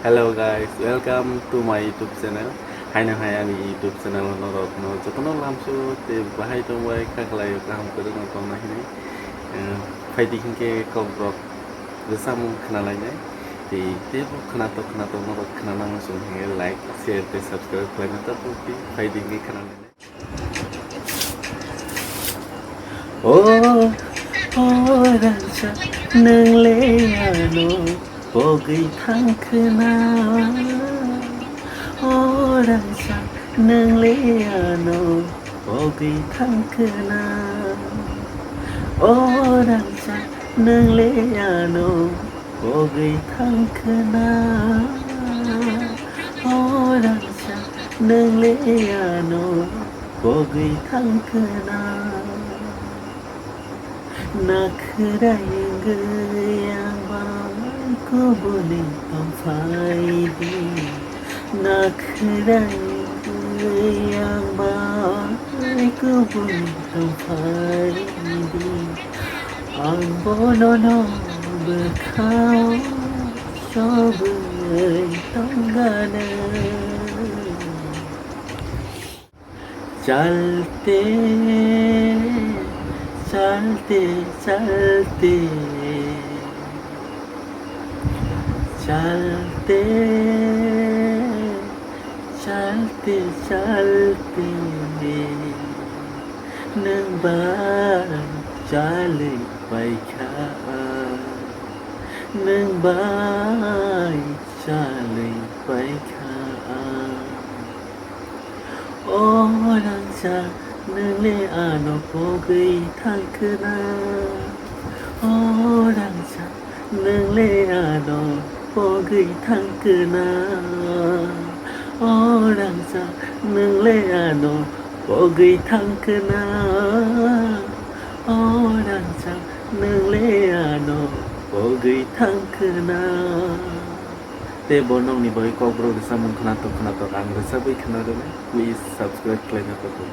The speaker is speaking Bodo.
Hello guys, welcome to my YouTube channel. Haino hai ani YouTube channel norok no jotono lamsu te bahai tongbai kaklai kaham kodong tong na hini. Faidi hingke kobrok besamu khnalai nai. Te bo khnato norok khnanang sung hinge like, share te subscribe khlaina ta pukti faidi hingke khnalai nai. Oh, rancha nang le ano bogei thang khna. Oh, rancha nang le ano bogei thang khna. Oh, rancha nang le ano bogei thang khna. Oh, rancha nang le ano bogei thang khna. Nakhraing yang bai ko bole pamfaidi Nakhraing yang bai ko bole pamfaidi Ang bonono berkhao sobai tonggana Chalte चलते चलते चलते चलते चलते नंबार चाले बाइखा नंबार चाले बाइखा ओ रंजा नंले आनो बगै थांखोना Oh rangsa नंले आनो बगै थांखोना Oh rangsa नंले आनो बगै थांखोना Oh rangsa नंले आनो बगै थांखोना Te bonong ni boy kobro desa mung kena to ang desa boy kena do please subscribe kalian apa tuh